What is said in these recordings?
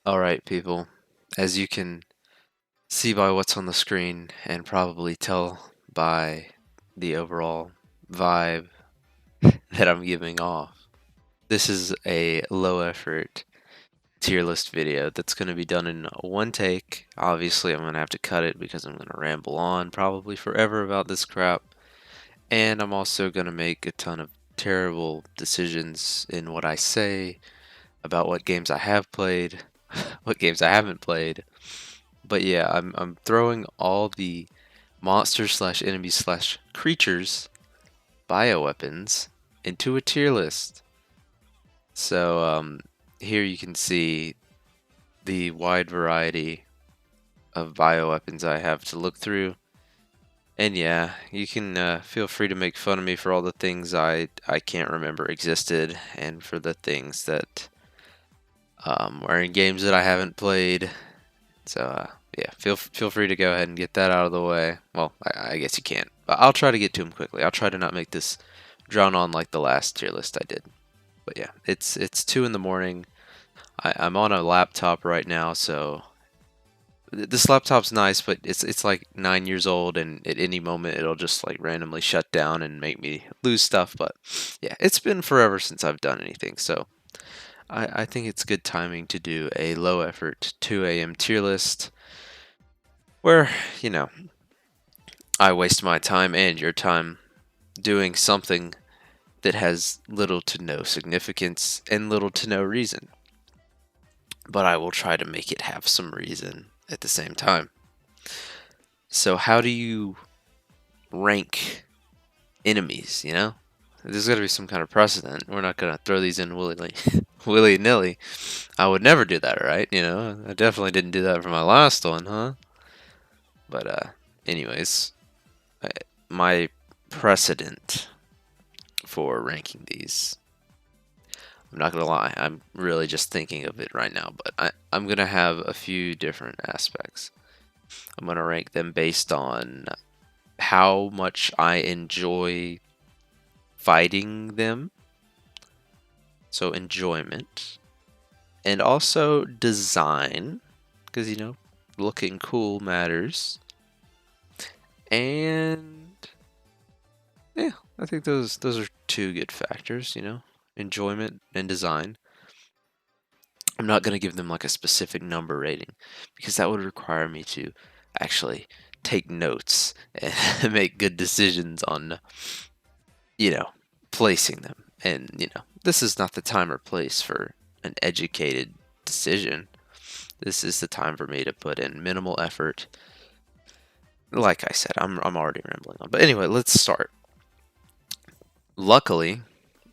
Alright, people. As you can see by what's on the screen, and probably tell by the overall vibe that I'm giving off, this is a low effort tier list video that's going to be done in one take. Obviously, I'm going to have to cut it because I'm going to ramble on probably forever about this crap. And I'm also going to make a ton of terrible decisions in what I say about what games I have played, what games I haven't played. But yeah, I'm throwing all the monsters slash enemies slash creatures bioweapons into a tier list. So here you can see the wide variety of bioweapons I have to look through. And yeah, you can feel free to make fun of me for all the things I can't remember existed, and for the things that are in games that I haven't played. So yeah, feel free to go ahead and get that out of the way. Well, I guess you can't, but I'll try to get to them quickly. I'll try to not make this drawn on like the last tier list I did. But yeah, it's 2 in the morning. I'm on a laptop right now, so this laptop's nice, but it's like 9 years old, and at any moment it'll just like randomly shut down and make me lose stuff. But yeah, it's been forever since I've done anything, so I think it's good timing to do a low effort 2 a.m. tier list where, you know, I waste my time and your time doing something that has little to no significance and little to no reason. But I will try to make it have some reason at the same time. So, how do you rank enemies, you know? There's got to be some kind of precedent. We're not going to throw these in willy nilly. I would never do that, right? You know, I definitely didn't do that for my last one, huh? But, anyways, my precedent for ranking these, I'm not gonna lie, I'm really just thinking of it right now, but I'm gonna have a few different aspects. I'm gonna rank them based on how much I enjoy fighting them, so enjoyment, and also design, because you know, looking cool matters. And yeah, I think those are two good factors, you know, enjoyment and design. I'm not going to give them like a specific number rating because that would require me to actually take notes and make good decisions on, you know, placing them. And, you know, this is not the time or place for an educated decision. This is the time for me to put in minimal effort. Like I said, I'm already rambling on. But anyway, let's start. Luckily,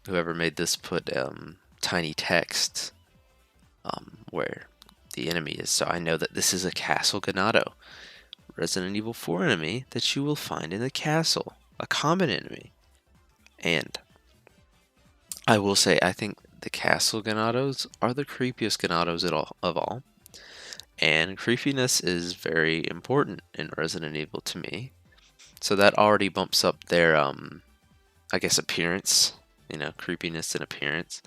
whoever made this put tiny text where the enemy is, so I know that this is a Castle Ganado, Resident Evil 4 enemy that you will find in the castle, a common enemy. And I will say, I think the Castle Ganados are the creepiest Ganados of all. And creepiness is very important in Resident Evil to me. So that already bumps up their, I guess, appearance, you know, creepiness and appearance,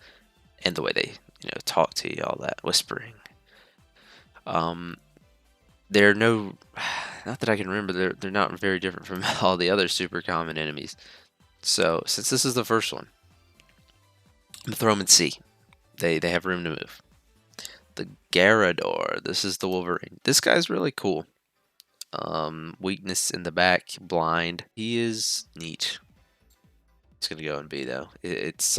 and the way they, you know, talk to you, all that whispering. Um, they're no, not that I can remember, they're not very different from all the other super common enemies. So since this is the first one, I'm gonna throw them in C. They have room to move. The Garador, this is the Wolverine. This guy's really cool. Weakness in the back, blind. He is neat. It's gonna go in B though. It's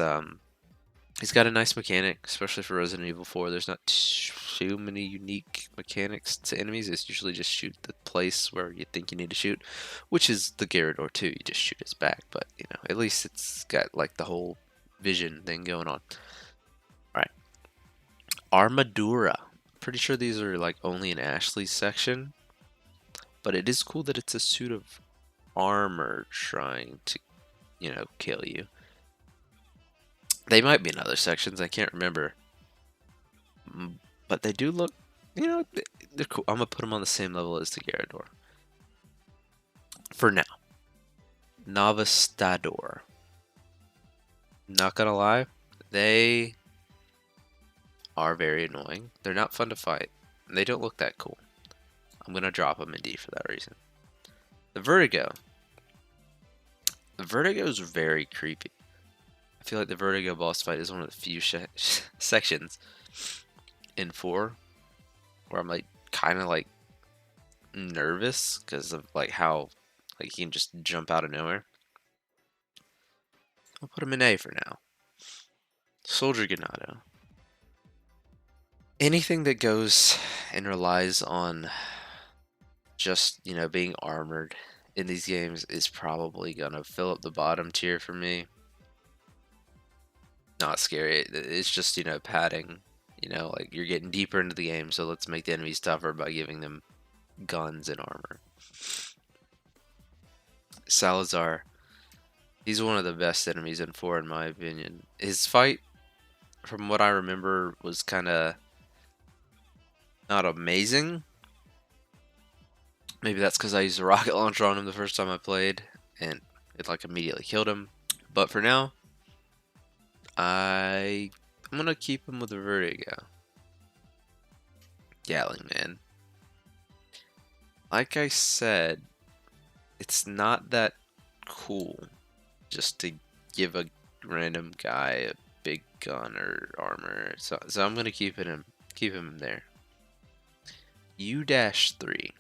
he's got a nice mechanic, especially for Resident Evil 4. There's not too many unique mechanics to enemies. It's usually just shoot the place where you think you need to shoot, which is the Gyarados too. You just shoot his back, but you know, at least it's got like the whole vision thing going on. All right, Armadura. Pretty sure these are like only in Ashley's section, but it is cool that it's a suit of armor trying to, you know, kill you. They might be in other sections, I can't remember. But they do look, you know, they're cool. I'm going to put them on the same level as the Gyarados. For now. Novastador. Not going to lie, they are very annoying. They're not fun to fight. And they don't look that cool. I'm going to drop them in D for that reason. The Vertigo. The Vertigo is very creepy. I feel like the Vertigo boss fight is one of the few sections in 4 where I'm like kind of like nervous because of like how like he can just jump out of nowhere. I'll put him in A for now. Soldier Ganado. Anything that goes and relies on just, you know, being armored in these games is probably gonna fill up the bottom tier for me. Not scary. It's just, you know, padding. You know, like you're getting deeper into the game, so let's make the enemies tougher by giving them guns and armor. Salazar. He's one of the best enemies in 4 in my opinion. His fight, from what I remember, was kind of not amazing. Maybe that's because I used a rocket launcher on him the first time I played, and it like immediately killed him. But for now, I'm gonna keep him with the Vertigo. Gatling Man. Like I said, it's not that cool just to give a random guy a big gun or armor. So I'm gonna keep him there. U-3.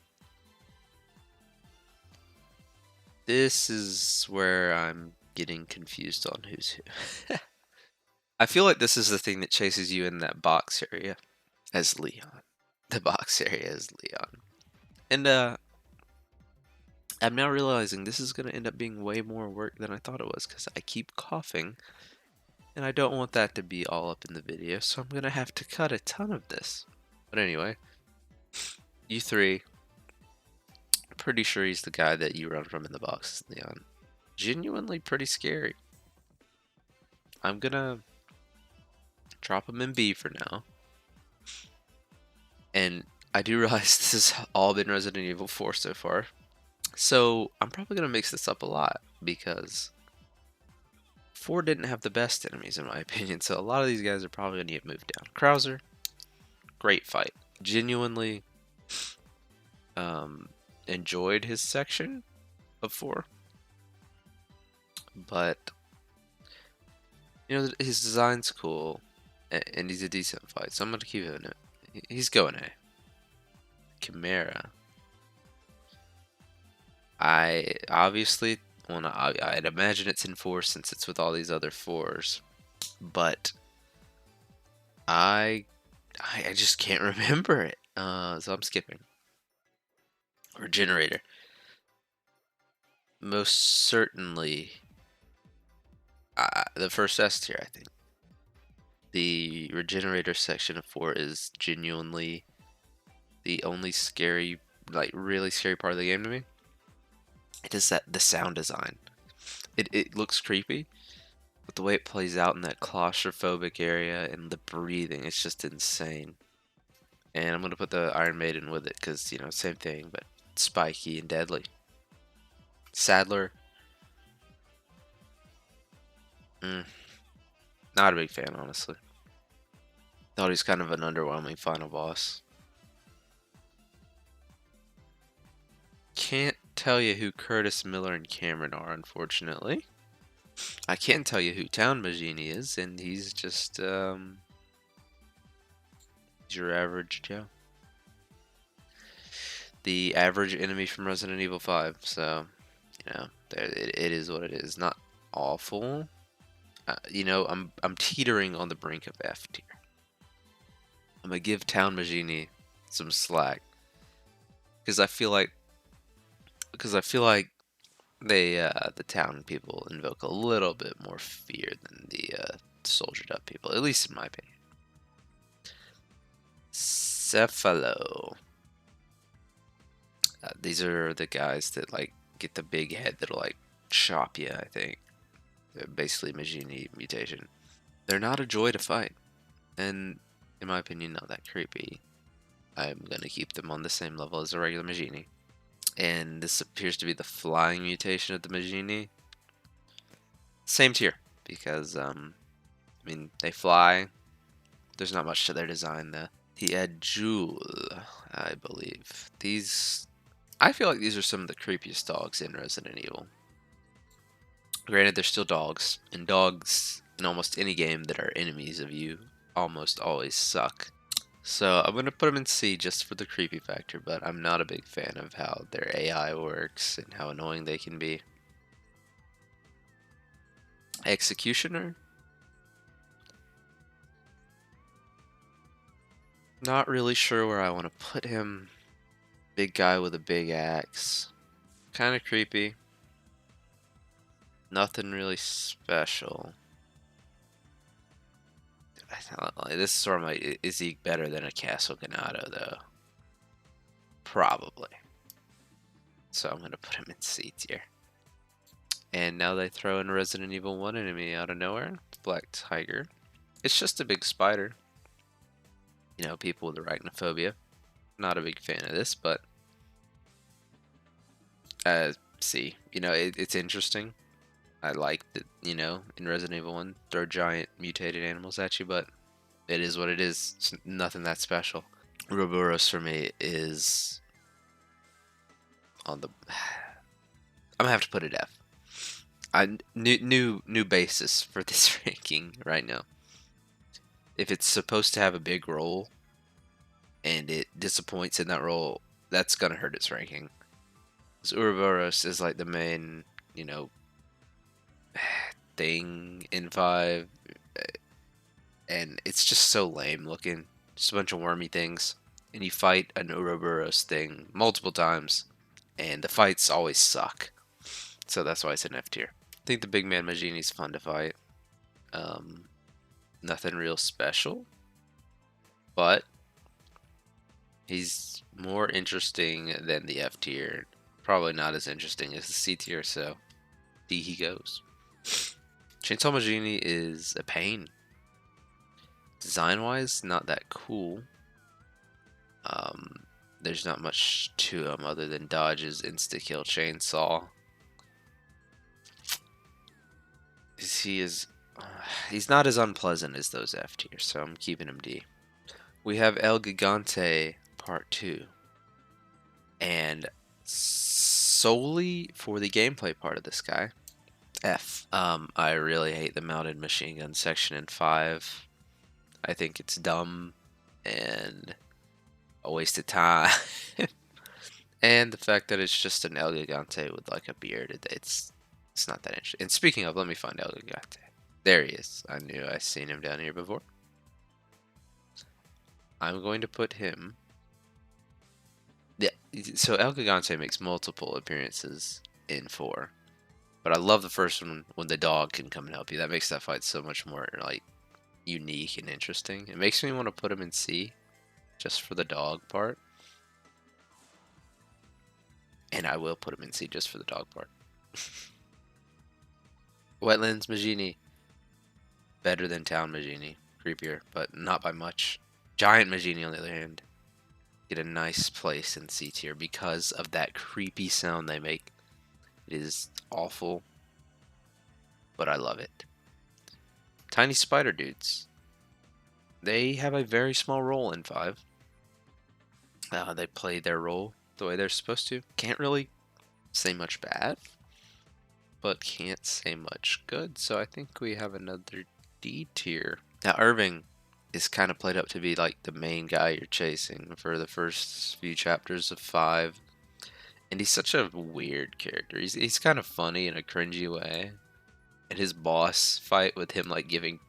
This is where I'm getting confused on who's who. I feel like this is the thing that chases you in that box area as Leon. The box area as Leon. And I'm now realizing this is going to end up being way more work than I thought it was because I keep coughing. And I don't want that to be all up in the video, so I'm going to have to cut a ton of this. But anyway, U3. Pretty sure he's the guy that you run from in the box, Leon. Genuinely pretty scary. I'm gonna drop him in B for now. And I do realize this has all been Resident Evil 4 so far. So I'm probably gonna mix this up a lot because 4 didn't have the best enemies in my opinion. So a lot of these guys are probably gonna get moved down. Krauser, great fight. Genuinely enjoyed his section of 4. But you know, his design's cool, and he's a decent fight, so I'm gonna keep him in it. He's going A. Chimera. I obviously wanna. I'd imagine it's in 4 since it's with all these other 4s, but I just can't remember it. So I'm skipping. Regenerator. Most certainly, the first S tier, I think. The Regenerator section of 4 is genuinely the only scary, like really scary part of the game to me. It is the sound design. It looks creepy, but the way it plays out in that claustrophobic area and the breathing, it's just insane. And I'm gonna put the Iron Maiden with it because, you know, same thing, but spiky and deadly. Sadler. Not a big fan, honestly. Thought he's kind of an underwhelming final boss. Can't tell you who Curtis, Miller, and Cameron are, unfortunately. I can tell you who Town Magini is, and he's just, he's your average Joe. The average enemy from Resident Evil 5, so, you know, it is what it is. Not awful. You know, I'm teetering on the brink of F tier. I'm gonna give Town Magini some slack because I feel like they the town people invoke a little bit more fear than the soldiered up people, at least in my opinion. Cephalo. These are the guys that like get the big head that'll like chop you. I think they're basically Magini mutation. They're not a joy to fight, and in my opinion, not that creepy. I'm gonna keep them on the same level as a regular Magini. And this appears to be the flying mutation of the Magini. Same tier, because, I mean, they fly, There's not much to their design though. The Adjul, I believe. These, I feel like these are some of the creepiest dogs in Resident Evil. Granted, they're still dogs, and dogs in almost any game that are enemies of you almost always suck. So I'm going to put them in C just for the creepy factor, but I'm not a big fan of how their AI works and how annoying they can be. Executioner? Not really sure where I want to put him. Big guy with a big axe. Kind of creepy. Nothing really special. This is sort of like, is he better than a Castle Ganado though? Probably. So I'm gonna put him in C tier. And now they throw in Resident Evil 1 enemy out of nowhere. Black Tiger. It's just a big spider. You know, people with arachnophobia. Not a big fan of this, but C. You know, it's interesting. I like that, you know, in Resident Evil 1, throw giant mutated animals at you, but it is what it is. It's nothing that special. Ouroboros for me is on the... I'm gonna have to put it F. New basis for this ranking right now. If it's supposed to have a big role and it disappoints in that role, that's gonna hurt its ranking. Because Ouroboros is like the main, you know, thing in 5, and it's just so lame looking. Just a bunch of wormy things, and you fight an Ouroboros thing multiple times, and the fights always suck. So that's why it's an F tier. I think the big man Magini's fun to fight. Nothing real special, but he's more interesting than the F tier. Probably not as interesting as the C tier, so D he goes. Chainsaw Magini is a pain. Design-wise, not that cool. There's not much to him other than dodges, insta-kill, chainsaw. He's not as unpleasant as those F tiers, so I'm keeping him D. We have El Gigante Part 2. And solely for the gameplay part of this guy, F. I really hate the mounted machine gun section in 5. I think it's dumb and a waste of time. And the fact that it's just an El Gigante with like a beard, it's not that interesting. And speaking of, let me find El Gigante. There he is. I knew I seen him down here before. I'm going to put him... Yeah, so El Gigante makes multiple appearances in 4. But I love the first one when the dog can come and help you. That makes that fight so much more like unique and interesting. It makes me want to put him in C just for the dog part. And I will put him in C just for the dog part. Wetlands Magini. Better than Town Magini. Creepier, but not by much. Giant Magini, on the other hand, get a nice place in C tier because of that creepy sound they make. It is awful, but I love it. Tiny spider dudes. They have a very small role in 5. They play their role the way they're supposed to. Can't really say much bad, but can't say much good. So I think we have another D tier. Now Irving is kind of played up to be like the main guy you're chasing for the first few chapters of 5. And he's such a weird character. He's kind of funny in a cringy way. And his boss fight with him like giving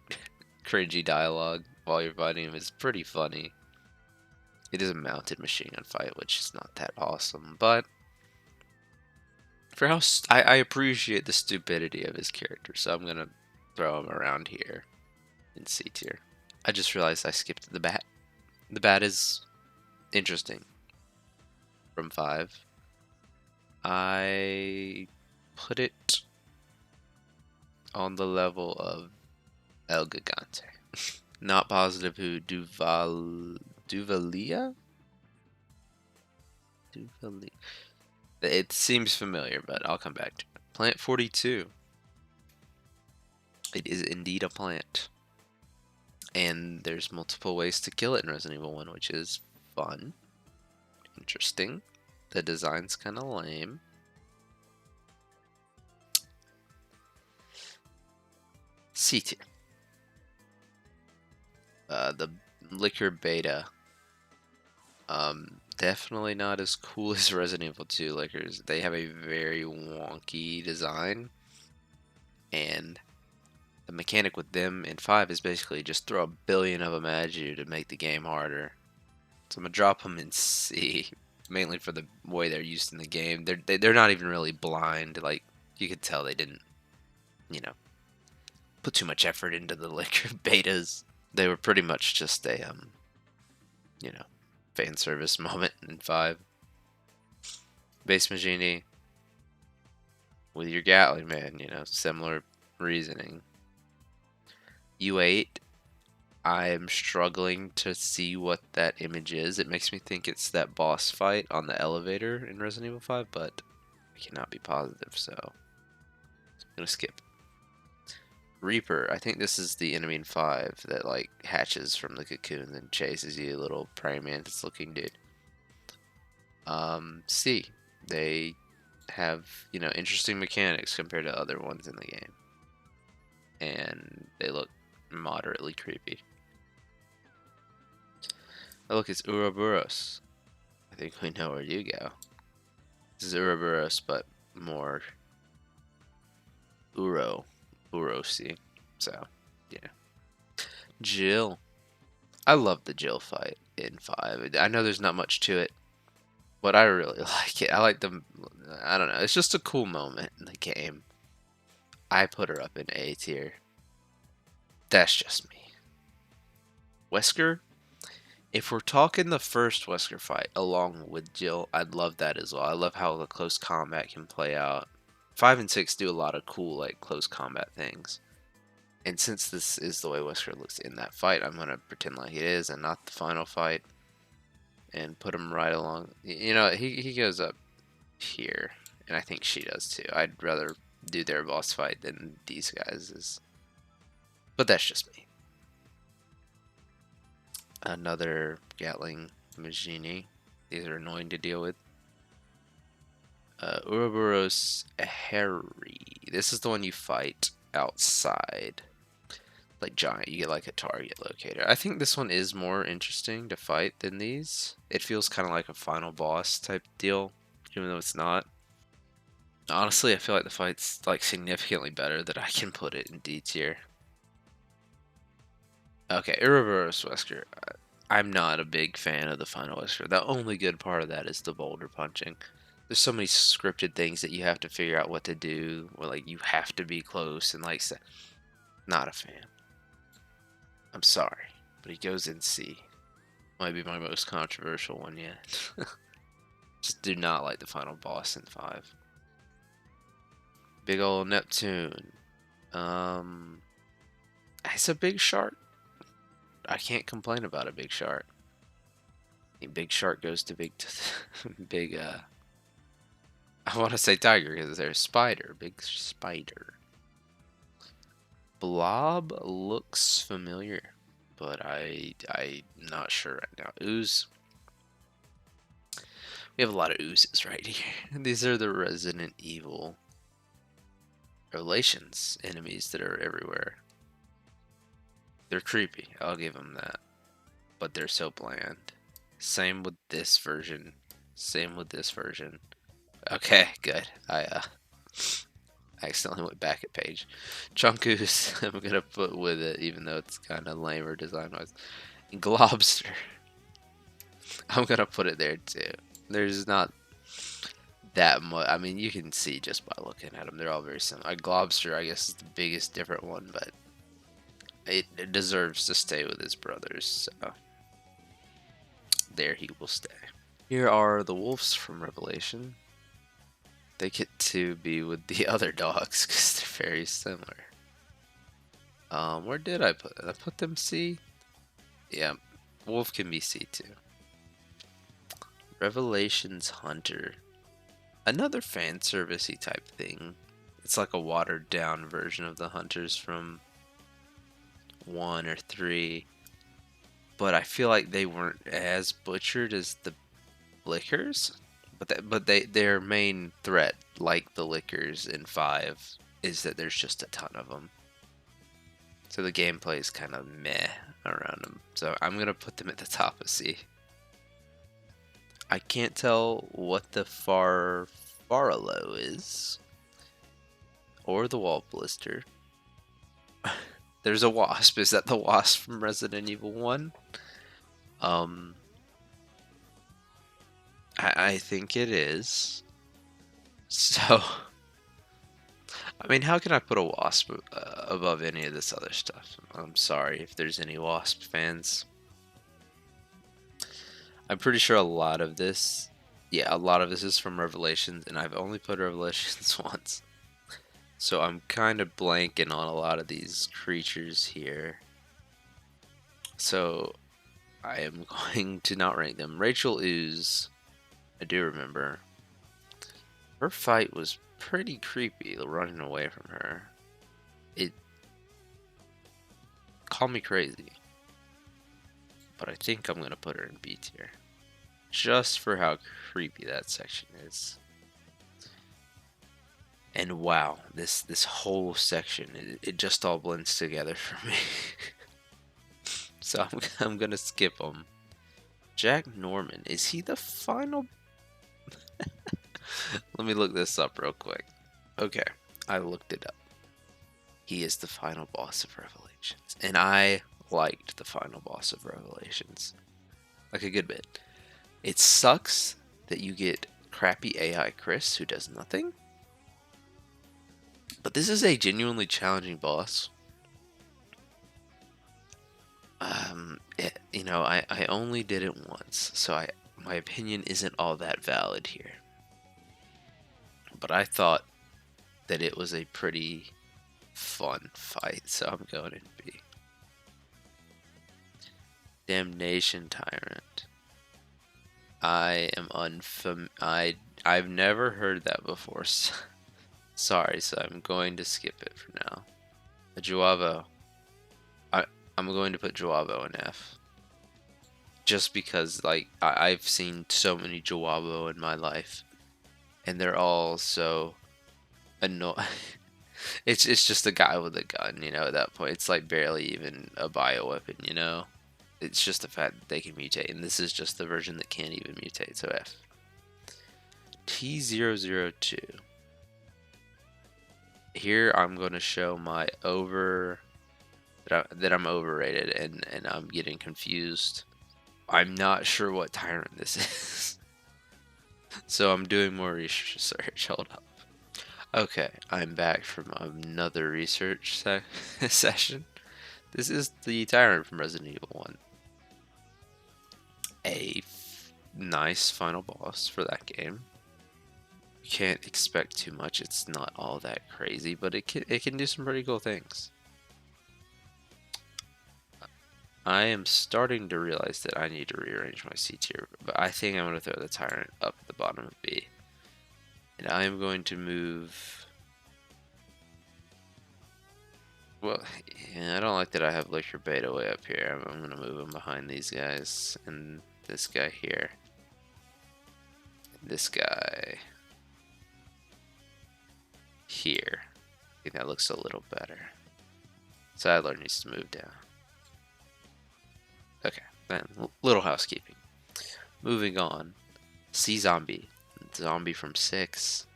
cringy dialogue while you're fighting him is pretty funny. It is a mounted machine gun fight, which is not that awesome, but for how I appreciate the stupidity of his character, so I'm gonna throw him around here in C tier. I just realized I skipped the bat. The bat is interesting from 5. I put it on the level of El Gigante. Not positive who Duvalia? It seems familiar, but I'll come back to it. Plant 42. It is indeed a plant. And there's multiple ways to kill it in Resident Evil 1, which is fun, interesting. The design's kind of lame. C tier. The Liquor Beta. Definitely not as cool as Resident Evil 2 Liquors. They have a very wonky design, and the mechanic with them in 5 is basically just throw a billion of them at you to make the game harder. So I'm gonna drop them in C, mainly for the way they're used in the game. They're not even really blind. Like, you could tell they didn't, you know, put too much effort into the Liquor betas. They were pretty much just a you know, fan service moment in 5. Base Magini with your Gatling man, you know, similar reasoning. U8, I'm struggling to see what that image is. It makes me think it's that boss fight on the elevator in Resident Evil 5, but I cannot be positive, so I'm gonna skip. Reaper, I think this is the enemy in 5 that like hatches from the cocoon and chases you, little praying mantis looking dude. C, they have, you know, interesting mechanics compared to other ones in the game, and they look moderately creepy. Oh, look, it's Ouroboros. I think we know where you go. This is Ouroboros, but more Urosi. So, yeah. Jill. I love the Jill fight in 5. I know there's not much to it, but I really like it. I like the, I don't know, it's just a cool moment in the game. I put her up in A tier. That's just me. Wesker? If we're talking the first Wesker fight along with Jill, I'd love that as well. I love how the close combat can play out. 5 and 6 do a lot of cool, like, close combat things. And since this is the way Wesker looks in that fight, I'm going to pretend like it is and not the final fight. And put him right along. You know, he goes up here. And I think she does too. I'd rather do their boss fight than these guys'. But that's just me. Another Gatling Magini. These are annoying to deal with. Ouroboros Harry. This is the one you fight outside. Like giant, you get like a target locator. I think this one is more interesting to fight than these. It feels kind of like a final boss type deal, even though it's not. Honestly, I feel like the fight's like significantly better that I can put it in D tier. Okay, Ouroboros Wesker. I'm not a big fan of the final Wesker. The only good part of that is the boulder punching. There's so many scripted things that you have to figure out what to do, or like you have to be close and like, not a fan. I'm sorry, but he goes in C. Might be my most controversial one yet. Just do not like the final boss in 5. Big ol' Neptune. It's a big shark. I can't complain about a big shark. Big shark goes to big, big. I want to say tiger because there's spider. Big spider. Blob looks familiar, but I'm not sure right now. Ooze. We have a lot of oozes right here. These are the Resident Evil relations enemies that are everywhere. They're creepy, I'll give them that. But they're so bland. Same with this version. Same with this version. Okay, good. I accidentally went back a page. Chunkus, I'm gonna put with it, even though it's kind of lamer design-wise. Globster. I'm gonna put it there too. There's not that much. I mean, you can see just by looking at them. They're all very similar. Globster, I guess, is the biggest different one, but it deserves to stay with his brothers. So there he will stay. Here are the wolves from Revelation. They get to be with the other dogs because they're very similar. Where did I put them? I put them C? Yeah, wolf can be C too. Revelation's Hunter. Another fan servicey type thing. It's like a watered down version of the hunters from 1 or 3, but I feel like they weren't as butchered as the lickers. But their main threat, like the lickers in 5, is that there's just a ton of them. So the gameplay is kind of meh around them. So I'm gonna put them at the top of C. I can't tell what the Farlow is, or the Wall Blister. There's a Wasp. Is that the Wasp from Resident Evil 1? I think it is. So, I mean, how can I put a Wasp above any of this other stuff? I'm sorry if there's any Wasp fans. I'm pretty sure a lot of this, yeah, a lot of this is from Revelations, and I've only put Revelations once. So I'm kind of blanking on a lot of these creatures here. So I am going to not rank them. Rachel Ooze, I do remember. Her fight was pretty creepy, running away from her. It called me crazy. But I think I'm going to put her in B tier. Just for how creepy that section is. And wow, this whole section, it just all blends together for me. So I'm gonna skip him. Jack Norman, is he the final? Let me look this up real quick. Okay, I looked it up. He is the final boss of Revelations, and I liked the final boss of Revelations, like a good bit. It sucks that you get crappy AI Chris who does nothing, but this is a genuinely challenging boss. You know, I only did it once, so my opinion isn't all that valid here. But I thought that it was a pretty fun fight, so I'm going in B. Damnation Tyrant. I am I've never heard that before. Sorry, so I'm going to skip it for now. A Juavo. I'm going to put Juavo in F. Just because, like, I've seen so many Juavo in my life, and they're all so annoying. It's just a guy with a gun, you know. At that point, it's like barely even a bioweapon, you know. It's just the fact that they can mutate, and this is just the version that can't even mutate. So F. T002. Here I'm going to show my that I'm overrated, and I'm getting confused. I'm not sure what Tyrant this is. So I'm doing more research. Hold up. Okay, I'm back from another research session. This is the Tyrant from Resident Evil 1. A nice final boss for that game. You can't expect too much. It's not all that crazy, but it can do some pretty cool things. I am starting to realize that I need to rearrange my C tier, but I think I'm going to throw the Tyrant up at the bottom of B. And I am going to move... Well, yeah, I don't like that I have Liquor Beta way up here. I'm going to move him behind these guys, and this guy here. And this guy... here. I think that looks a little better. Sadler needs to move down. Okay, then little housekeeping. Moving on. C Zombie. Zombie from 6.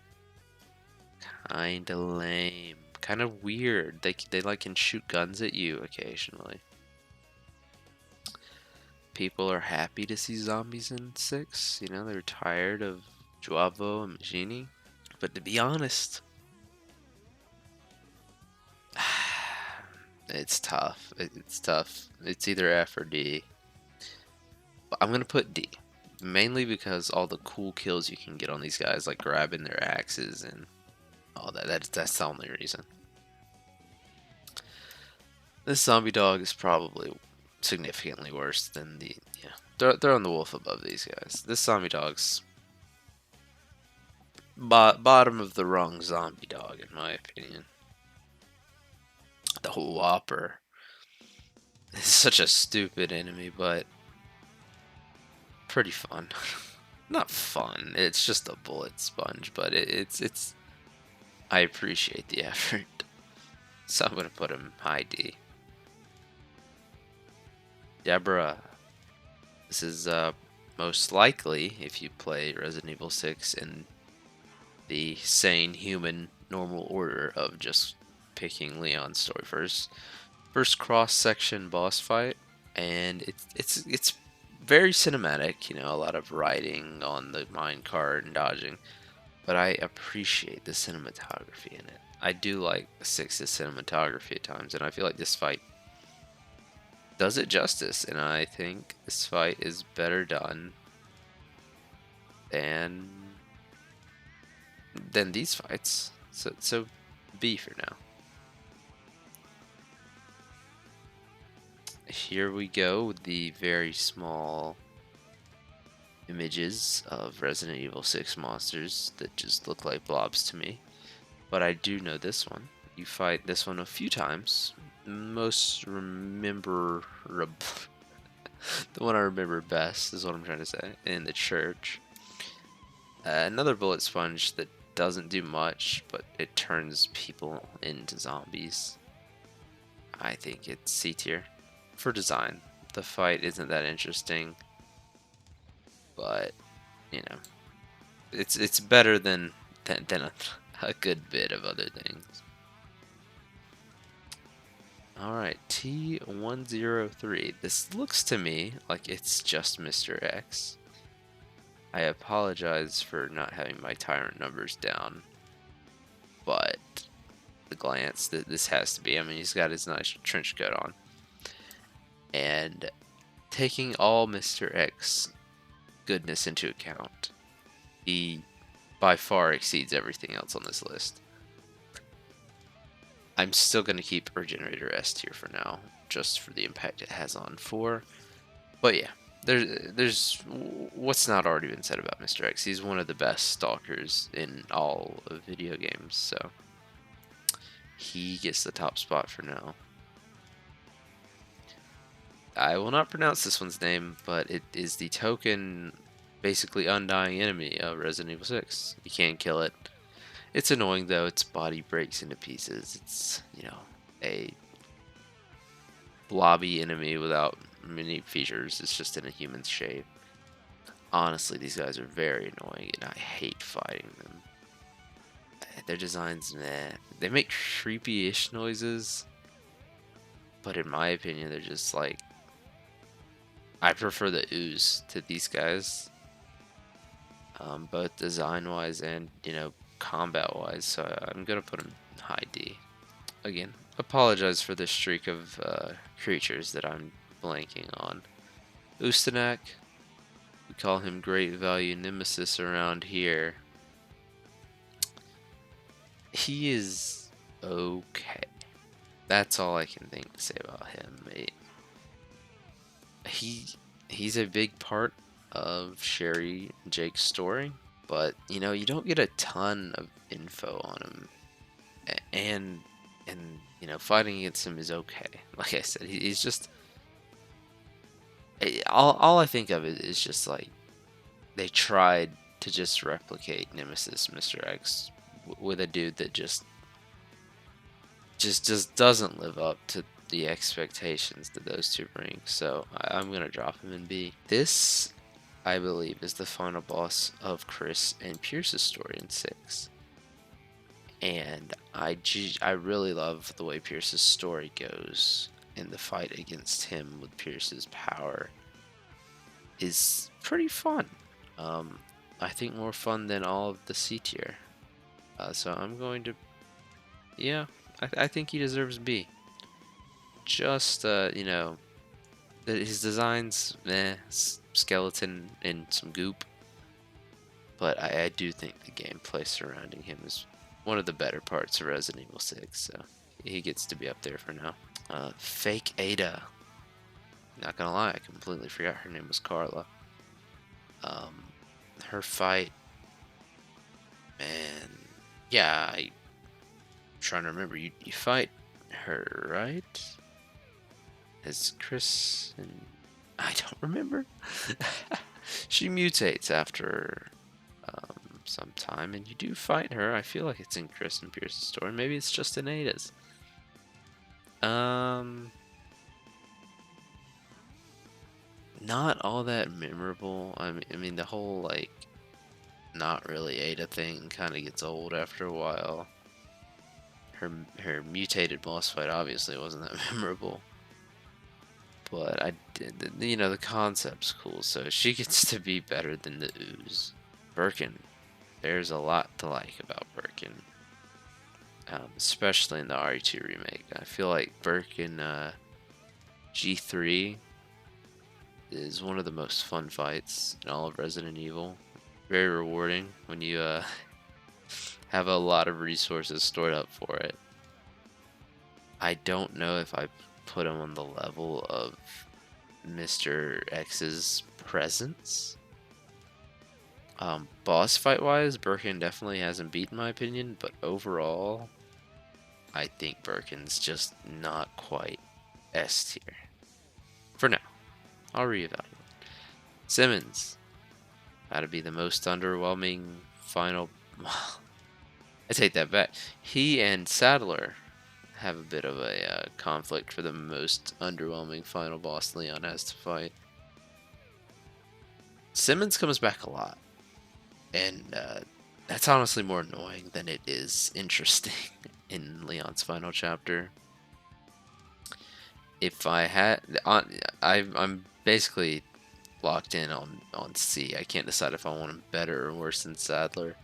Kinda lame. Kinda weird. They like can shoot guns at you occasionally. People are happy to see zombies in 6. You know, they're tired of Juavo and Magini. But to be honest, it's tough. It's tough. It's either F or D. But I'm gonna put D. Mainly because all the cool kills you can get on these guys, like grabbing their axes and all that. That's the only reason. This zombie dog is probably significantly worse than the... Yeah, throwing the wolf above these guys. This zombie dog's bottom of the rung zombie dog, in my opinion. The Whopper. It's such a stupid enemy, but pretty fun. Not fun. It's just a bullet sponge, but it's. I appreciate the effort, so I'm gonna put him high D. Deborah. This is most likely if you play Resident Evil 6 in the sane human normal order of just picking Leon's story first. First cross section boss fight, and it's very cinematic. You know, a lot of riding on the minecart and dodging, but I appreciate the cinematography in it. I do like 6's cinematography at times, and I feel like this fight does it justice, and I think this fight is better done than these fights. So B for now. Here we go with the very small images of Resident Evil 6 monsters that just look like blobs to me. But I do know this one. You fight this one a few times. Most remember the one I remember best is what I'm trying to say, in the church. Another bullet sponge that doesn't do much, but it turns people into zombies. I think it's C tier for design. The fight isn't that interesting, but you know, it's better than a good bit of other things. Alright, T103. This looks to me like it's just Mr. X. I apologize for not having my Tyrant numbers down, but the glance that this has to be. I mean, he's got his nice trench coat on. And taking all Mr. X goodness into account, he by far exceeds everything else on this list. I'm still going to keep Regenerator S tier for now, just for the impact it has on 4. But yeah, there's what's not already been said about Mr. X. He's one of the best stalkers in all of video games, so he gets the top spot for now. I will not pronounce this one's name, but it is the token, basically undying enemy of Resident Evil 6. You can't kill it. It's annoying though, its body breaks into pieces. It's, you know, a blobby enemy without many features. It's just in a human shape. Honestly, these guys are very annoying and I hate fighting them. Their designs, meh. They make creepy-ish noises, but in my opinion, they're just like, I prefer the ooze to these guys, both design-wise and, you know, combat-wise, so I'm gonna put them high D. Again, apologize for this streak of creatures that I'm blanking on. Ustanak, we call him Great Value Nemesis around here. He is okay. That's all I can think to say about him. He's a big part of Sherry and Jake's story, but you know, you don't get a ton of info on him, and you know, fighting against him is okay. Like I said, he's just all I think of it is just like they tried to just replicate Nemesis Mr. X with a dude that just doesn't live up to the expectations that those two bring. So I'm gonna drop him in B. This, I believe, is the final boss of Chris and Pierce's story in 6. And I really love the way Pierce's story goes, and the fight against him with Pierce's power is pretty fun. I think more fun than all of the C tier. So I'm going to, yeah, I think he deserves B. Just, you know, his designs, skeleton and some goop. But I do think the gameplay surrounding him is one of the better parts of Resident Evil 6, so he gets to be up there for now. Fake Ada. Not gonna lie, I completely forgot her name was Carla. Her fight, man, yeah, I'm trying to remember. You fight her, right? Is Chris... I don't remember. She mutates after some time, and you do fight her. I feel like it's in Chris and Pierce's story. Maybe it's just in Ada's. Not all that memorable. I mean the whole, like, not really Ada thing kind of gets old after a while. Her mutated boss fight obviously wasn't that memorable. But I did, you know, the concept's cool, so she gets to be better than the ooze. Birkin. There's a lot to like about Birkin. Especially in the RE2 remake. I feel like Birkin G3 is one of the most fun fights in all of Resident Evil. Very rewarding when you have a lot of resources stored up for it. I don't know if I put him on the level of Mr. X's presence. Boss fight wise, Birkin definitely hasn't beat in my opinion, but overall, I think Birkin's just not quite S tier. For now. I'll reevaluate. Simmons. Gotta be the most underwhelming final. I take that back. He and Sadler have a bit of a conflict for the most underwhelming final boss Leon has to fight. Simmons comes back a lot, and that's honestly more annoying than it is interesting in Leon's final chapter. If I had, I'm basically locked in on C. I can't decide if I want him better or worse than Sadler.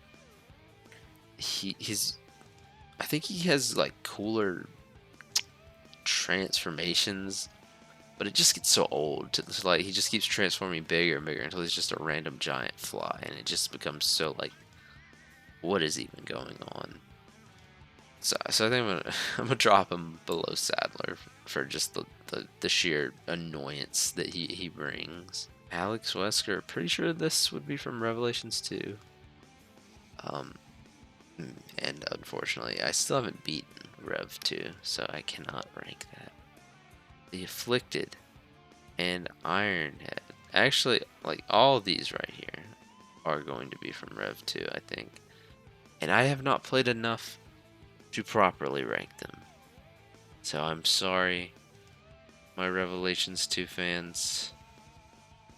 I think he has like cooler transformations, but it just gets so old. It's like he just keeps transforming bigger and bigger until he's just a random giant fly, and it just becomes so like, what is even going on? So I think I'm gonna drop him below Sadler for just the sheer annoyance that he brings. Alex Wesker, pretty sure this would be from Revelations 2. And unfortunately, I still haven't beaten Rev 2, so I cannot rank that. The Afflicted and Ironhead. Actually, like all of these right here are going to be from Rev 2, I think. And I have not played enough to properly rank them. So I'm sorry, my Revelations 2 fans,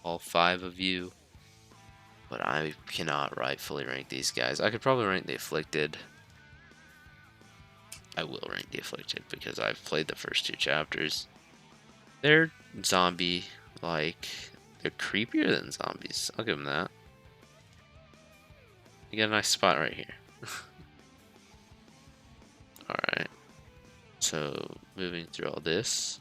all 5 of you, but I cannot rightfully rank these guys. I could probably rank the Afflicted. I will rank the Afflicted because I've played the first 2 chapters. They're zombie-like. They're creepier than zombies. I'll give them that. You got a nice spot right here. Alright. So, moving through all this.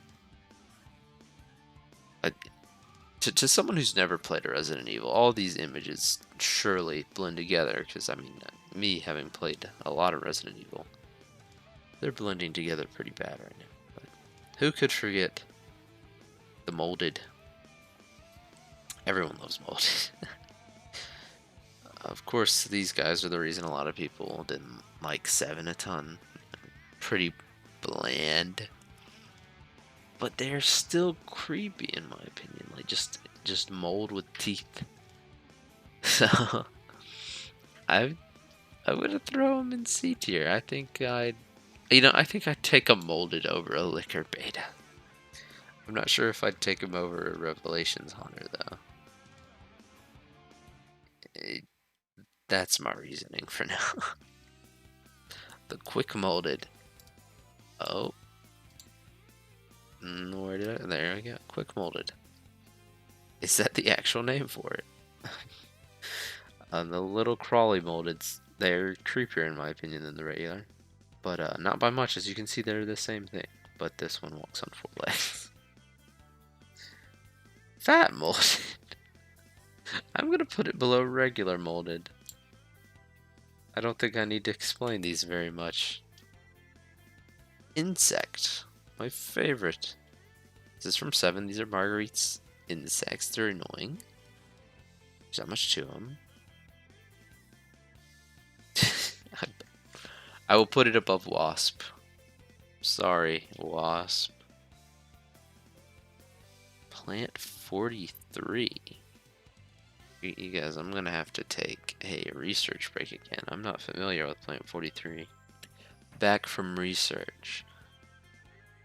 To someone who's never played a Resident Evil, all these images surely blend together, because, I mean, me having played a lot of Resident Evil, they're blending together pretty bad right now. But who could forget the molded? Everyone loves molded. Of course, these guys are the reason a lot of people didn't like 7 a ton. Pretty bland. But they're still creepy in my opinion. Like just mold with teeth. So I would throw them in C tier. I think I'd take a molded over a liquor beta. I'm not sure if I'd take him over a Revelations Hunter though. That's my reasoning for now. The quick molded. Oh. Where did I? There we go. Quick molded. Is that the actual name for it? The little crawly moldeds, they're creepier in my opinion than the regular. But not by much. As you can see, they're the same thing. But this one walks on 4 legs. Fat molded. I'm going to put it below regular molded. I don't think I need to explain these very much. Insect. My favorite. This is from 7. These are Margarite's insects. They're annoying. There's not much to them. I will put it above Wasp. Sorry, Wasp. Plant 43. You guys, I'm gonna have to take a research break again. I'm not familiar with Plant 43. Back from research.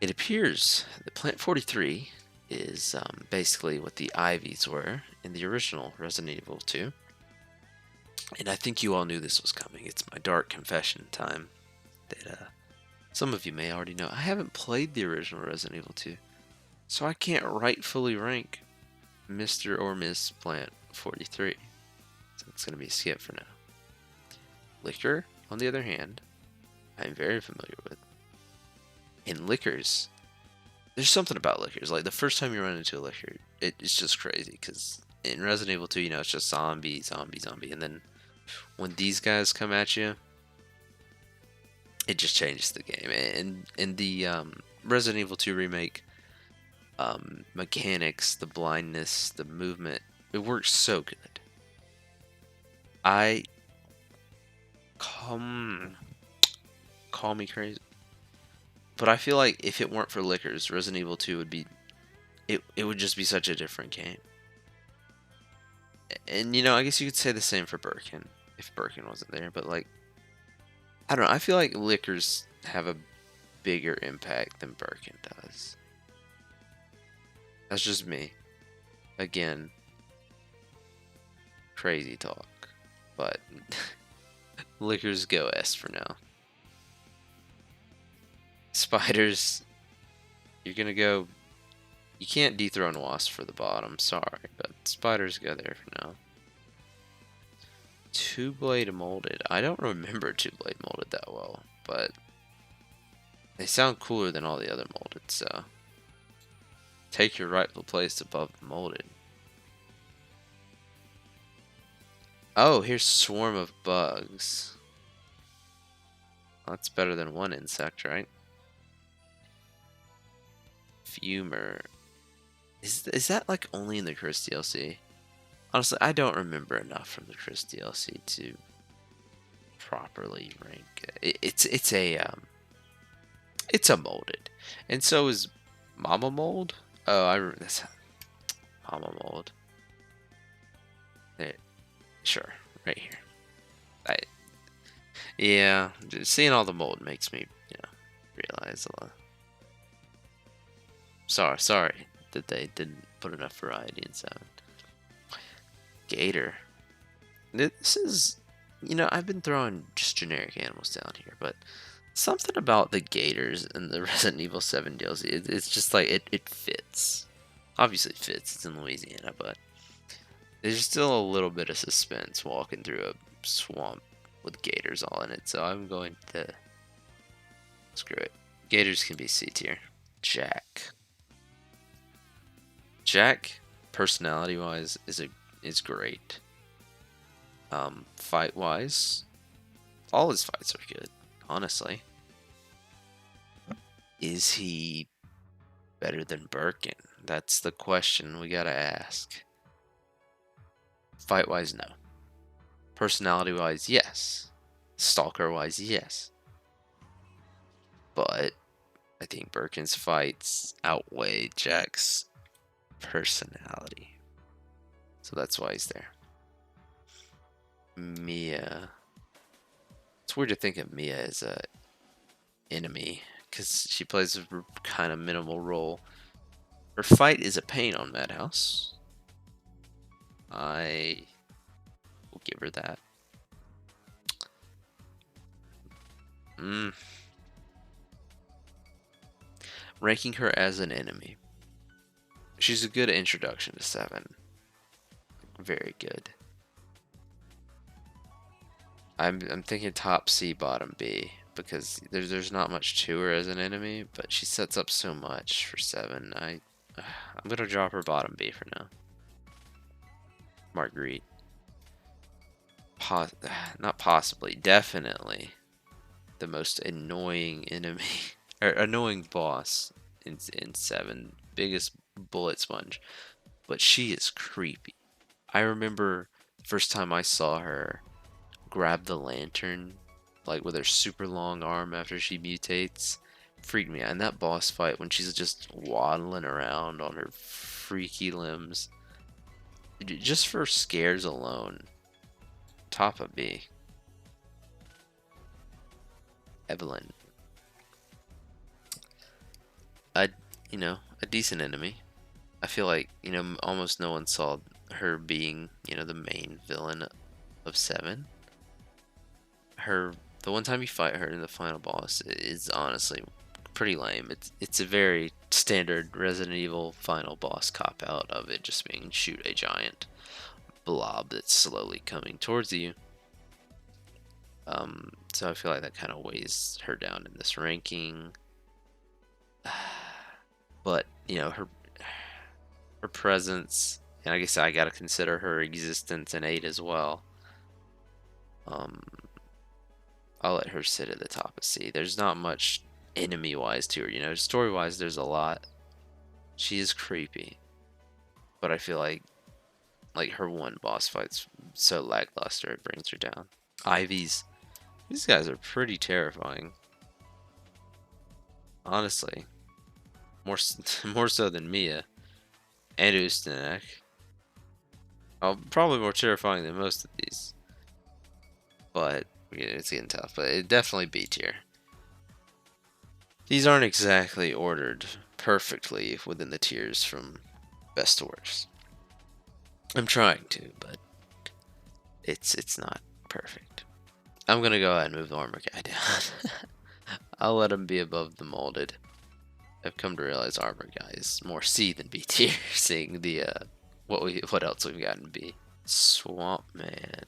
It appears that Plant 43 is basically what the Ivies were in the original Resident Evil 2. And I think you all knew this was coming. It's my dark confession time that some of you may already know. I haven't played the original Resident Evil 2, so I can't rightfully rank Mr. or Miss Plant 43. So it's going to be a skip for now. Liquor, on the other hand, I'm very familiar with. In liquors, there's something about liquors. Like the first time you run into a liquor, it's just crazy. Because in Resident Evil 2, you know, it's just zombie, zombie, zombie. And then when these guys come at you, it just changes the game. And in the Resident Evil 2 remake, mechanics, the blindness, the movement, it works so good. Call me crazy, but I feel like if it weren't for liquors, Resident Evil 2 would be, it would just be such a different game. And you know, I guess you could say the same for Birkin, if Birkin wasn't there, but like, I don't know, I feel like liquors have a bigger impact than Birkin does. That's just me. Again, crazy talk, but liquors go S for now. Spiders, you're gonna go. You can't dethrone Wasp for the bottom, sorry, but spiders go there for now. Two-blade molded. I don't remember two-blade molded that well, but they sound cooler than all the other molded, so take your rightful place above molded. Oh, here's Swarm of Bugs. That's better than one insect, right? Fumer. Is that like only in the Chris DLC? Honestly, I don't remember enough from the Chris DLC to properly rank it. It's a molded, and so is Mama Mold. Oh, I remember that's Mama Mold. There, sure, right here. Yeah, just seeing all the mold makes me, realize a lot. Sorry that they didn't put enough variety in 7. Gator. This is, I've been throwing just generic animals down here, but something about the gators in the Resident Evil 7 DLC, it's just like, it fits. Obviously it fits, it's in Louisiana, but there's still a little bit of suspense walking through a swamp with gators all in it, so I'm going to screw it. Gators can be C tier. Jack, personality wise, is great. Fight wise, all his fights are good, honestly. Is he better than Birkin? That's the question we gotta ask. Fight wise, no. Personality wise, yes. Stalker wise, yes. But I think Birkin's fights outweigh Jack's personality. So that's why he's there. Mia. It's weird to think of Mia as a enemy, because she plays a kind of minimal role. Her fight is a pain on Madhouse. I will give her that. Ranking her as an enemy. She's a good introduction to 7. Very good. I'm thinking top C, bottom B, because there's not much to her as an enemy, but she sets up so much for 7. I'm gonna drop her bottom B for now. Margarite. Not possibly, definitely the most annoying enemy, or annoying boss in 7. Biggest bullet sponge, but she is creepy. I remember the first time I saw her grab the lantern, like with her super long arm after she mutates, freaked me out. And that boss fight when she's just waddling around on her freaky limbs, just for scares alone, top of B. Evelyn, a a decent enemy. I feel like almost no one saw her being the main villain of 7. The one time you fight her in the final boss is honestly pretty lame. It's a very standard Resident Evil final boss cop out of it just being shoot a giant blob that's slowly coming towards you. So I feel like that kind of weighs her down in this ranking. But her presence, and I guess I gotta consider her existence in 8 as well. I'll let her sit at the top of C. There's not much enemy-wise to her, story-wise there's a lot. She is creepy, but I feel like her one boss fight's so lackluster it brings her down. Ivies, these guys are pretty terrifying, honestly. More so than Mia and Ustanek. Probably more terrifying than most of these, but it's getting tough. But it definitely B tier. These aren't exactly ordered perfectly within the tiers from best to worst. I'm trying to, but it's not perfect. I'm gonna go ahead and move the armor guy down. I'll let him be above the molded. I've come to realize armor guy is more C than B tier, seeing the what else we've got in B. Swamp Man.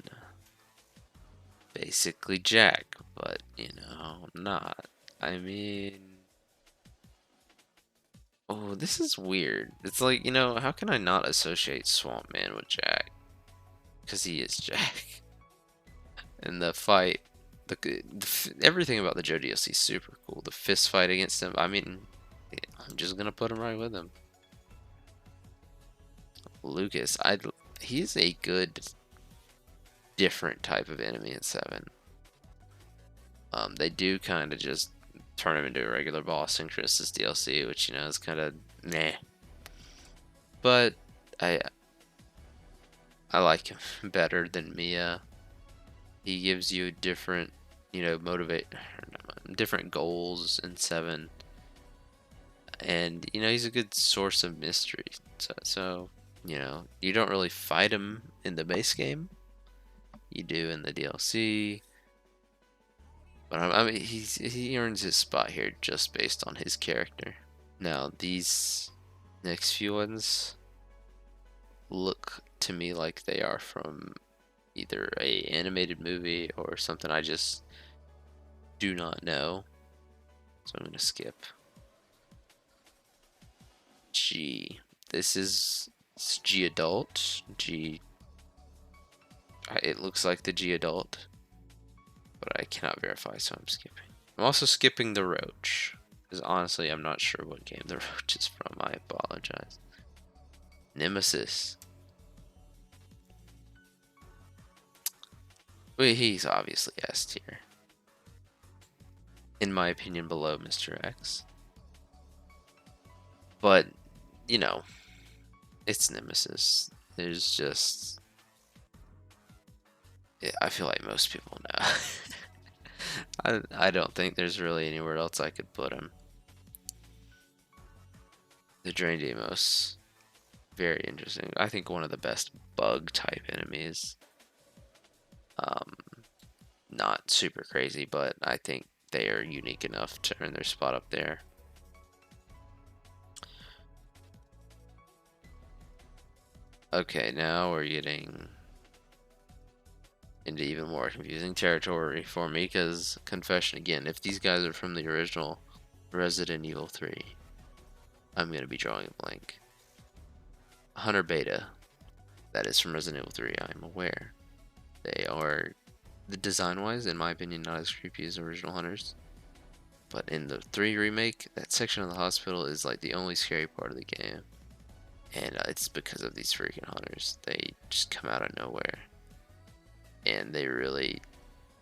Basically Jack, but not. I mean, oh, this is weird. It's like, how can I not associate Swamp Man with Jack? Because he is Jack. And the fight, everything about the Joe DLC is super cool. The fist fight against him, I mean, I'm just gonna put him right with him. Lucas, he's a good, different type of enemy in 7. They do kind of just turn him into a regular boss in Chris's DLC, which is kind of meh. But I like him better than Mia. He gives you different, different goals in 7, and he's a good source of mystery. So you don't really fight him in the base game. You do in the DLC. But I mean, he earns his spot here just based on his character. Now, these next few ones look to me like they are from either a animated movie or something I just do not know. So I'm going to skip. G. This is G adult. G. It looks like the G adult, but I cannot verify, so I'm skipping. I'm also skipping the Roach, because honestly, I'm not sure what game the Roach is from. I apologize. Nemesis. Well, he's obviously S tier. In my opinion, below Mr. X. But, it's Nemesis. There's just... I feel like most people know. I don't think there's really anywhere else I could put him. The Drain Demos, very interesting. I think one of the best bug type enemies. Not super crazy, but I think they are unique enough to earn their spot up there. Okay, now we're getting into even more confusing territory for me, because, confession again, if these guys are from the original Resident Evil 3, I'm going to be drawing a blank. Hunter Beta, that is from Resident Evil 3, I'm aware. They are, the design-wise, in my opinion, not as creepy as original Hunters. But in the 3 remake, that section of the hospital is like the only scary part of the game. And it's because of these freaking Hunters. They just come out of nowhere. And they really,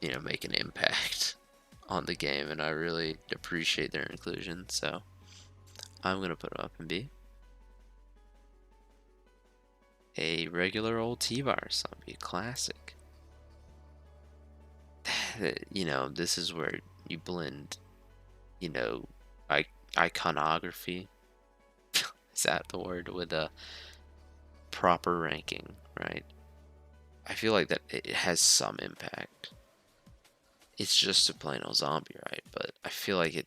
make an impact on the game, and I really appreciate their inclusion. So I'm gonna put them up and be a regular old T-virus zombie, classic. You know, this is where you blend, you know, iconography. Is that the word? With a proper ranking, right? I feel like that it has some impact. It's just a plain old zombie, right? But I feel like it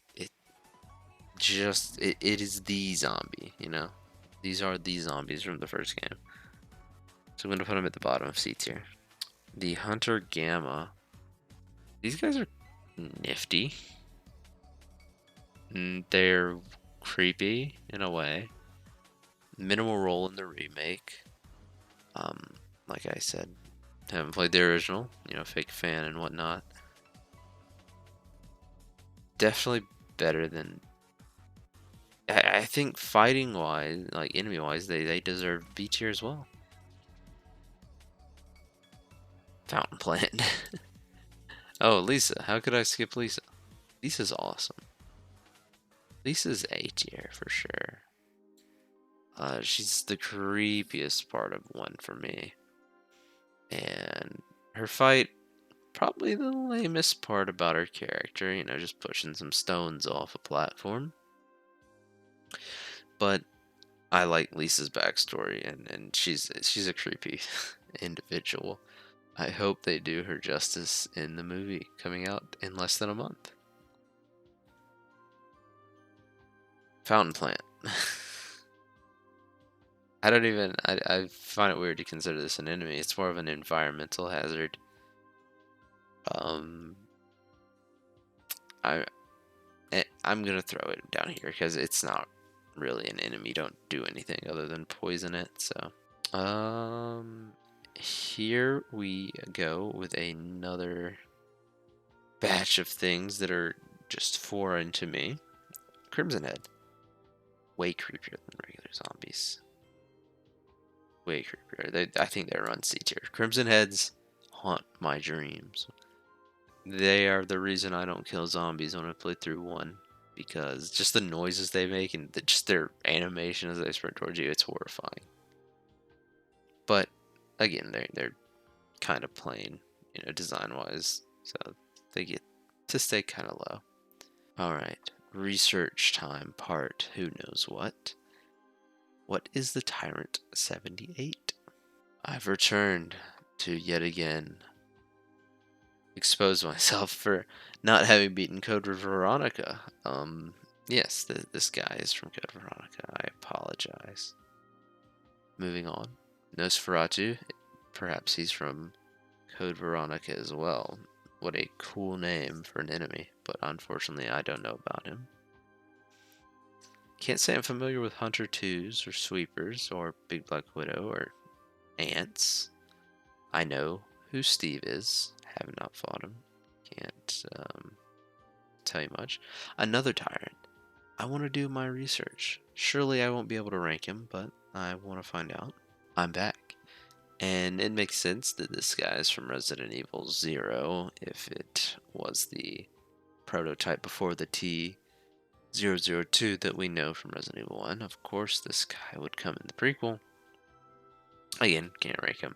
is the zombie, you know? These are the zombies from the first game. So I'm gonna put them at the bottom of C tier. The Hunter Gamma. These guys are nifty. They're creepy in a way. Minimal role in the remake. Like I said, haven't played the original, you know, fake fan and whatnot. Definitely better than. I think fighting wise, like enemy wise, they deserve B tier as well. Fountain Plant. Oh, Lisa. How could I skip Lisa? Lisa's awesome. Lisa's A tier for sure. She's the creepiest part of one for me. And her fight, probably the lamest part about her character, you know, just pushing some stones off a platform. But I like Lisa's backstory, and she's a creepy individual. I hope they do her justice in the movie coming out in less than a month. Fountain Plant. I find it weird to consider this an enemy. It's more of an environmental hazard. I'm gonna throw it down here because it's not really an enemy. Don't do anything other than poison it. So, here we go with another batch of things that are just foreign to me. Crimson Head. Way creepier than regular zombies. Way creepier. I think they're on C tier. Crimson Heads haunt my dreams. They are the reason I don't kill zombies when I play through 1. Because just the noises they make and just their animation as they sprint towards you, it's horrifying. But again, they're kind of plain, you know, design-wise, so they get to stay kind of low. All right, research time part. Who knows what? What is the Tyrant 78? I've returned to yet again expose myself for not having beaten Code Veronica. Yes, this guy is from Code Veronica. I apologize. Moving on. Nosferatu. Perhaps he's from Code Veronica as well. What a cool name for an enemy, but unfortunately I don't know about him. Can't say I'm familiar with Hunter 2s or Sweepers or Big Black Widow or Ants. I know who Steve is. Have not fought him. Can't tell you much. Another Tyrant. I want to do my research. Surely I won't be able to rank him, but I want to find out. I'm back. And it makes sense that this guy is from Resident Evil 0 if it was the prototype before the T002 that we know from Resident Evil 1. Of course, this guy would come in the prequel. Again, can't rank him.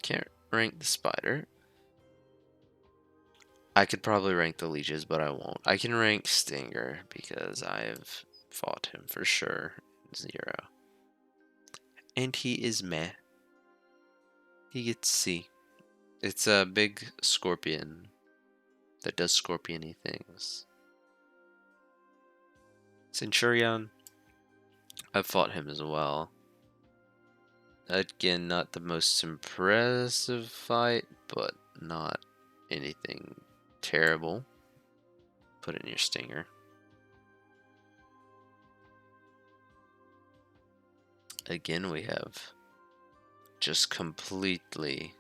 Can't rank the Spider. I could probably rank the Leeches, but I won't. I can rank Stinger because I have fought him for sure. 0. And he is meh. He gets C. It's a big scorpion that does scorpion-y things. Centurion. I've fought him as well. Again, not the most impressive fight, but not anything terrible. Put in your Stinger. Again, we have just completely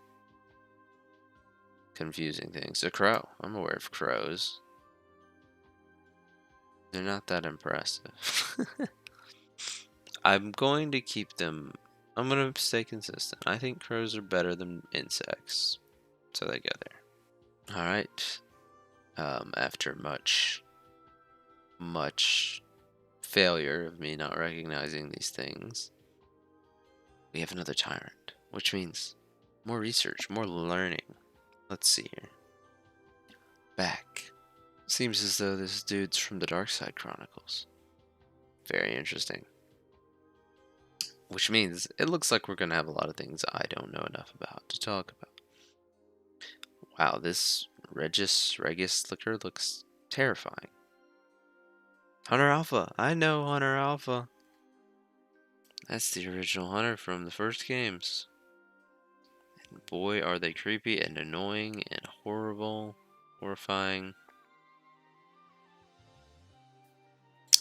confusing things. A crow. I'm aware of crows. They're not that impressive. I'm going to keep them. I'm going to stay consistent. I think crows are better than insects. So they go there. Alright. after much failure of me not recognizing these things. We have another Tyrant, which means more research, more learning. Let's see here. Back. Seems as though this dude's from the Dark Side Chronicles. Very interesting. Which means it looks like we're going to have a lot of things I don't know enough about to talk about. Wow, this Regis liquor looks terrifying. Hunter Alpha. I know Hunter Alpha. That's the original Hunter from the first games. And boy, are they creepy and annoying and horrible, horrifying.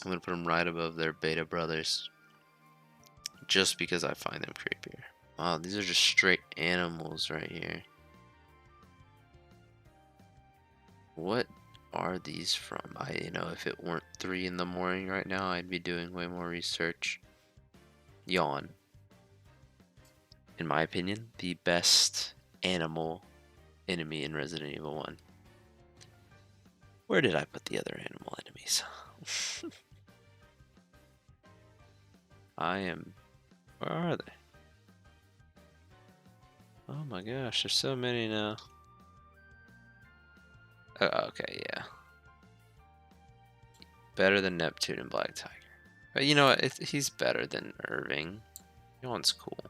I'm going to put them right above their beta brothers. Just because I find them creepier. Wow, these are just straight animals right here. What are these from? If it weren't 3 in the morning right now, I'd be doing way more research. Yawn. In my opinion, the best animal enemy in Resident Evil 1. Where did I put the other animal enemies? Where are they? Oh my gosh, there's so many now. Okay, yeah. Better than Neptune and Black Tiger. But you know what? He's better than Irving. Yawn's cool.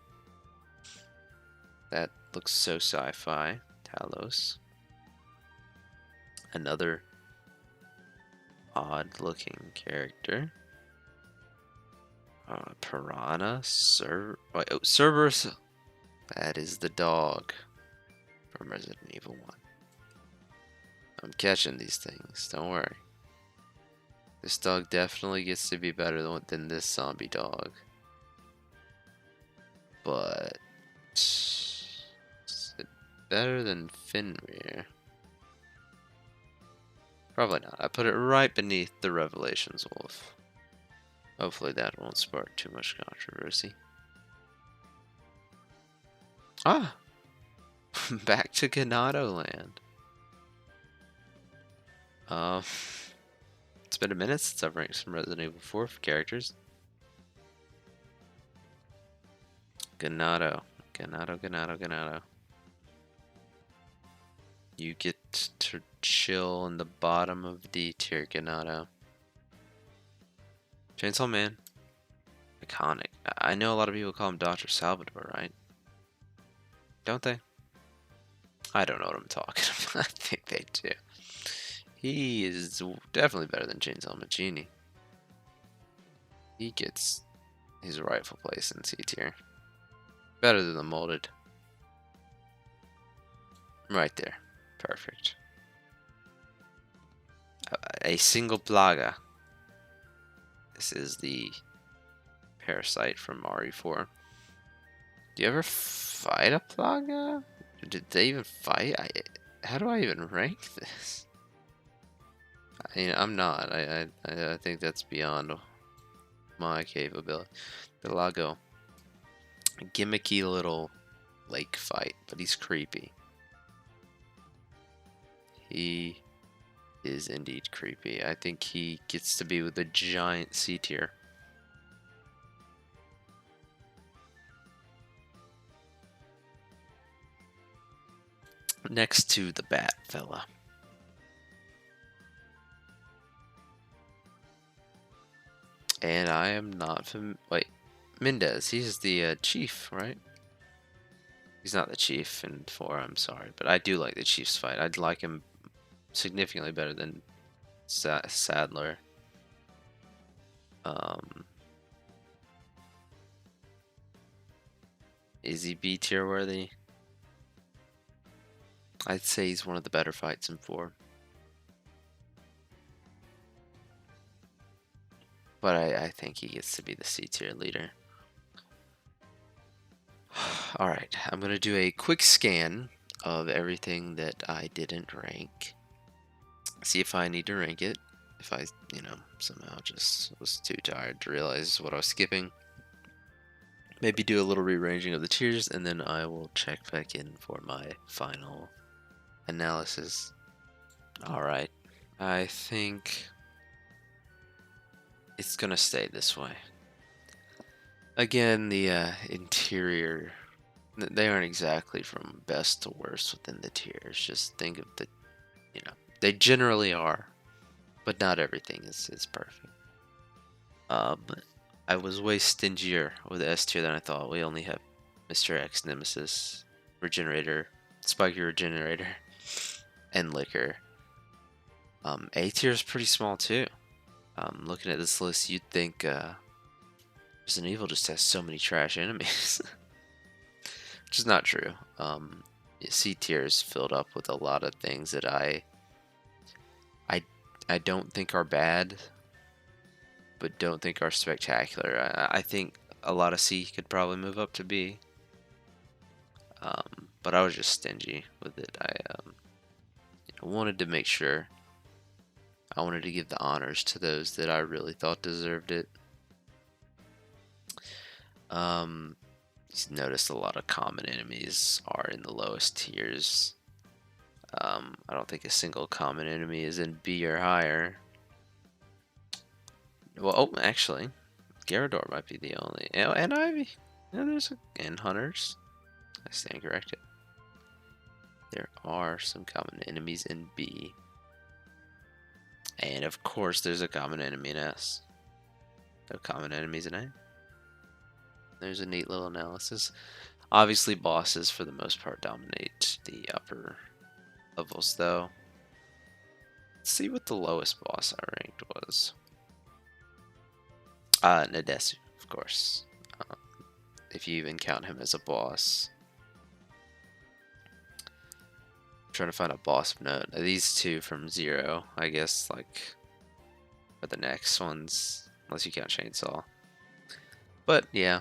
That looks so sci-fi. Talos. Another odd-looking character. Piranha. Cerberus. That is the dog from Resident Evil 1. I'm catching these things. Don't worry. This dog definitely gets to be better than this zombie dog. But is it better than Fenrir? Probably not. I put it right beneath the Revelations Wolf. Hopefully that won't spark too much controversy. Ah! Back to Ganado land. It's been a minute since I've ranked some Resident Evil 4 characters. Ganado. You get to chill in the bottom of D tier, Ganado. Chainsaw Man. Iconic. I know a lot of people call him Dr. Salvador, right? Don't they? I don't know what I'm talking about. I think they do. He is definitely better than Chainsaw Machini. He gets his rightful place in C tier. Better than the molded. Right there. Perfect. A single plaga. This is the parasite from RE4. Do you ever fight a plaga? Did they even fight? How do I even rank this? I'm not. I think that's beyond my capability. Pelago. A gimmicky little lake fight, but he's creepy. He is indeed creepy. I think he gets to be with the giant C tier. Next to the Bat fella. And I am not wait, Mendez, he's the chief, right? He's not the chief in 4, I'm sorry. But I do like the chief's fight. I'd like him significantly better than Sadler. Is he B tier worthy? I'd say he's one of the better fights in 4. But I think he gets to be the C tier leader. Alright, I'm going to do a quick scan of everything that I didn't rank. See if I need to rank it. If I, somehow just was too tired to realize what I was skipping. Maybe do a little rearranging of the tiers, and then I will check back in for my final analysis. Alright. I think it's gonna stay this way. Again, the interior, they aren't exactly from best to worst within the tiers. Just think of the, you know, they generally are, but not everything is perfect. But I was way stingier with the S tier than I thought. We only have Mr. X, Nemesis, Regenerator, Spiky Regenerator, and Liquor. A tier is pretty small too. Looking at this list, you'd think Resident Evil just has so many trash enemies, which is not true. C tier is filled up with a lot of things that I, I don't think are bad, but don't think are spectacular. I think a lot of C could probably move up to B. But I was just stingy with it. I wanted to make sure. I wanted to give the honors to those that I really thought deserved it. Noticed a lot of common enemies are in the lowest tiers. I don't think a single common enemy is in B or higher. Well, oh, actually, Gyarados might be the only. And Ivy. Yeah, and Hunters. I stand corrected. There are some common enemies in B. And of course, there's a common enemy in S. No common enemies in A. There's a neat little analysis. Obviously, bosses for the most part dominate the upper levels, though. Let's see what the lowest boss I ranked was. Nadesu, of course. If you even count him as a boss. I'm trying to find a boss note. These two from 0, I guess, like, are the next ones, unless you count Chainsaw. But yeah,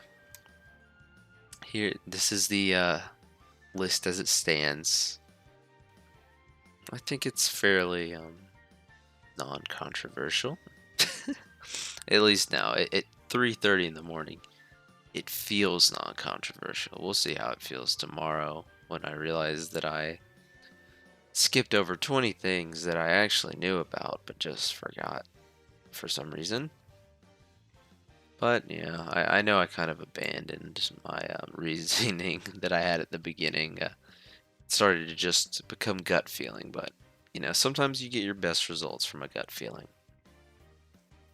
here, this is the list as it stands. I think it's fairly non-controversial. At least now, at 3:30 in the morning, it feels non-controversial. We'll see how it feels tomorrow when I realize that I skipped over 20 things that I actually knew about but just forgot for some reason. But yeah, I know I kind of abandoned my reasoning that I had at the beginning. It started to just become gut feeling, but you know, sometimes you get your best results from a gut feeling.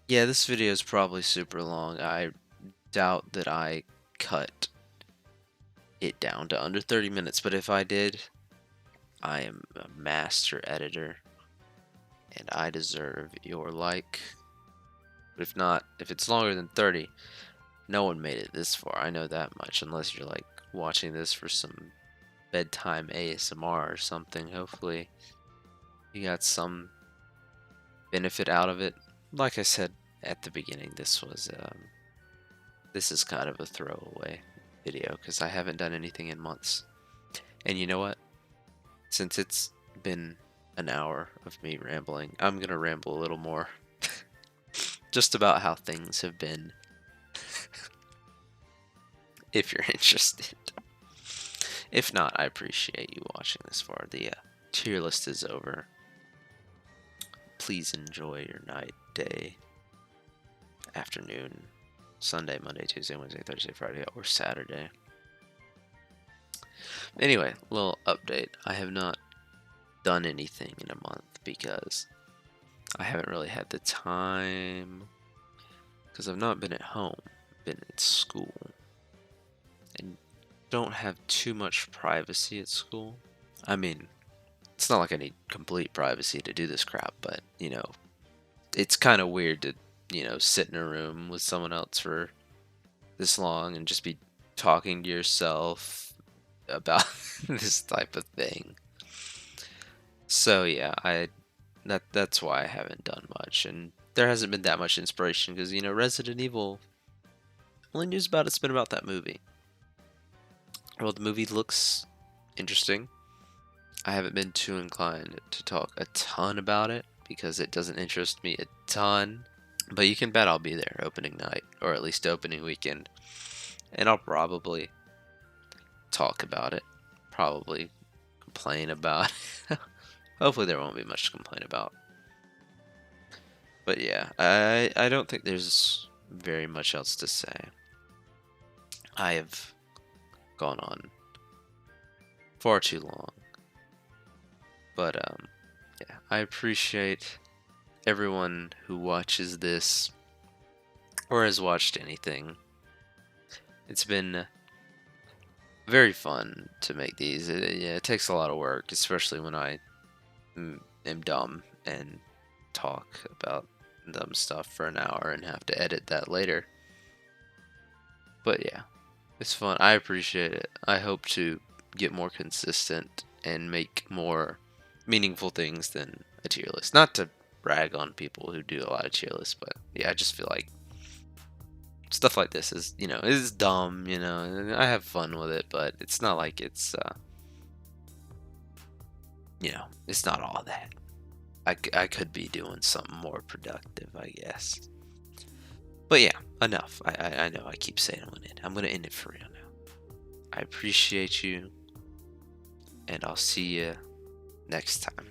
Yeah, this video is probably super long. I doubt that I cut it down to under 30 minutes, but if I did, I am a master editor and I deserve your like. But if not, if it's longer than 30, no one made it this far. I know that much, unless you're like watching this for some bedtime ASMR or something. Hopefully, you got some benefit out of it. Like I said at the beginning, this is kind of a throwaway video because I haven't done anything in months. And you know what? Since it's been an hour of me rambling, I'm gonna ramble a little more. Just about how things have been. If you're interested. If not, I appreciate you watching this far. The tier list is over. Please enjoy your night, day, afternoon, Sunday, Monday, Tuesday, Wednesday, Thursday, Friday, or Saturday. Anyway, little update. I have not done anything in a month because I haven't really had the time, because I've not been at home, been at school, and don't have too much privacy at school. I mean, it's not like I need complete privacy to do this crap, but, you know, it's kind of weird to, you know, sit in a room with someone else for this long and just be talking to yourself about this type of thing. So yeah, that's why I haven't done much, and there hasn't been that much inspiration because, you know, Resident Evil, only news about it's been about that movie. Well, the movie looks interesting. I haven't been too inclined to talk a ton about it because it doesn't interest me a ton. But you can bet I'll be there opening night, or at least opening weekend. And I'll probably talk about it. Probably complain about it. hopefully there won't be much to complain about. But yeah, I don't think there's very much else to say. I have gone on far too long. But yeah, I appreciate everyone who watches this or has watched anything. It's been very fun to make these. Yeah, it takes a lot of work, especially when I am dumb and talk about dumb stuff for an hour and have to edit that later. But yeah, it's fun. I appreciate it. I hope to get more consistent and make more meaningful things than a tier list. Not to brag on people who do a lot of tier lists, but yeah, I just feel like stuff like this is, is dumb, and I have fun with it, but it's not like it's, it's not all that. I could be doing something more productive, I guess. But yeah, enough. I know I keep saying I'm gonna end it for real now. I appreciate you, and I'll see you next time.